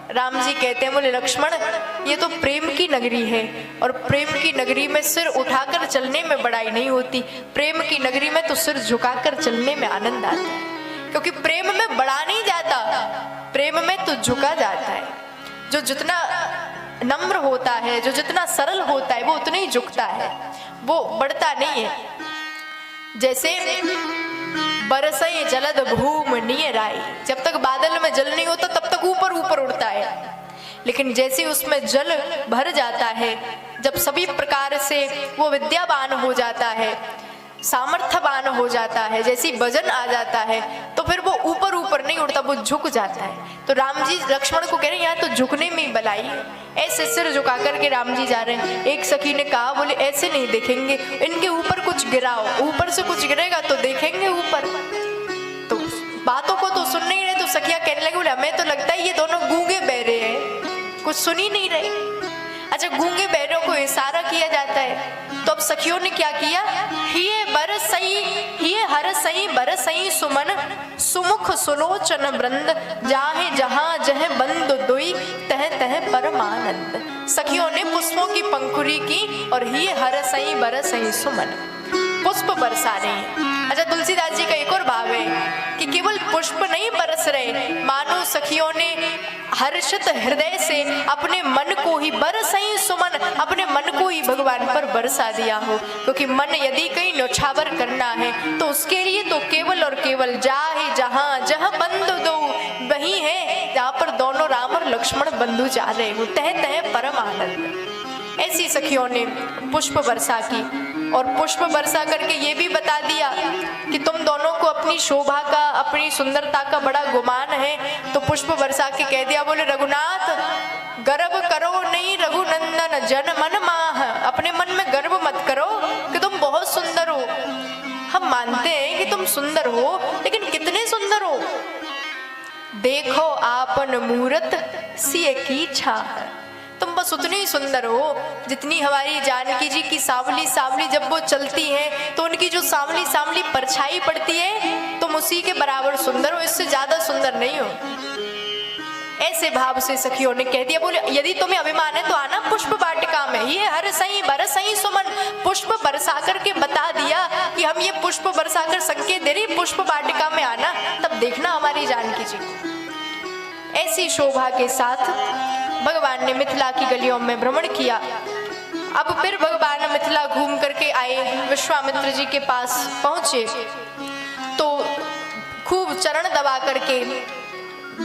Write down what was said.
राम जी कहते हैं, बोले लक्ष्मण ये तो प्रेम की नगरी है, और प्रेम की नगरी में सिर उठाकर चलने में बड़ाई नहीं होती, प्रेम की नगरी में तो सिर झुकाकर चलने में आनंद आता है। क्योंकि प्रेम में बढ़ा नहीं जाता, प्रेम में तो झुका जाता है। जो जितना नम्र होता है, जो जितना सरल होता है, वो उतना ही झुकता है, वो बढ़ता नहीं है। जैसे बरसई जलद भूम नियराई, जब तक बादल में जल नहीं होता तब तक ऊपर ऊपर उड़ता है, लेकिन जैसे उसमें जल भर जाता है, जब सभी प्रकार से वो विद्यावान हो जाता है, सामर्थ्यवान हो जाता है, जैसी वजन आ जाता है, तो फिर वो ऊपर ऊपर नहीं उड़ता, वो झुक जाता है। तो राम जी लक्ष्मण को कह रहे हैं यहाँ तो झुकने में ही भलाई है। ऐसे सिर झुका करके राम जी जा रहे हैं। एक सखी ने कहा, बोले ऐसे नहीं देखेंगे, इनके ऊपर कुछ गिराओ, ऊपर से कुछ गिरेगा तो देखेंगे ऊपर। तो बातों को तो सुन नहीं रहे, तो सखियां कहने लगी, बोले हमें तो लगता है ये दोनों गूंगे बहरे हैं, कुछ सुन ही नहीं रहे। अच्छा, गूंगे बहरों को इशारा किया जाता है, तो अब सखियों ने क्या किया, हिये बरसई हिये हरसई बरसई सुमन सुमुख सुलोचन वृंद, जाहे जहां जह बंद दुई तह तह परमानंद। सखियों ने पुष्पों की पंखुड़ी की और हिये हरसई बरसई सुमन, पुष्प बरसा रहे हैं। अच्छा, तुलसीदास जी का एक और भाव है कि केवल पुष्प नहीं बरस रहे, मानो सखियों ने हर्षित हृदय से अपने मन को ही बरसई सुमन, अपने मन को ही भगवान पर बरसा दिया हो। क्योंकि मन यदि कहीं न्यौछावर करना है तो उसके लिए तो केवल और केवल जाहे जहां जहां बंधु दो, वही है जहां पर दोनों राम और लक्ष्मण बंधु जा रहे हो, तह तह परम आनंद। ऐसी सखियों ने पुष्प वर्षा की, और पुष्प वर्षा करके ये भी बता दिया कि तुम दोनों को अपनी शोभा का, अपनी सुंदरता का बड़ा गुमान है। तो पुष्प वर्षा के कह दिया, बोले रघुनाथ गर्व करो नहीं रघुनंदन जन मन माह, अपने मन में गर्व मत करो कि तुम बहुत सुंदर हो। हम मानते हैं कि तुम सुंदर हो, लेकिन कितने सुंदर हो, देखो आपन मूरत सिए की छाह, तुम बस उतनी ही सुंदर हो जितनी हमारी जानकी जी की सांवली सांवली जब वो चलती है तो उनकी जो सांवली सांवली परछाई पड़ती है, तुम उसी के बराबर सुंदर हो, इससे ज्यादा सुंदर नहीं हो। ऐसे भाव से सखियों ने कह दिया, बोले यदि तुम्हें अभिमान है तो आना पुष्प वाटिका में, ये हर सही बरसई सुमन, पुष्प बरसा करके बता दिया कि हम ये पुष्प बरसा कर संकेत दे रही, पुष्प वाटिका में आना, तब देखना हमारी जानकी जी। ऐसी शोभा के साथ भगवान ने मिथिला की गलियों में भ्रमण किया। अब फिर भगवान मिथिला घूम करके आए, विश्वामित्र जी के पास पहुंचे तो खूब चरण दबा करके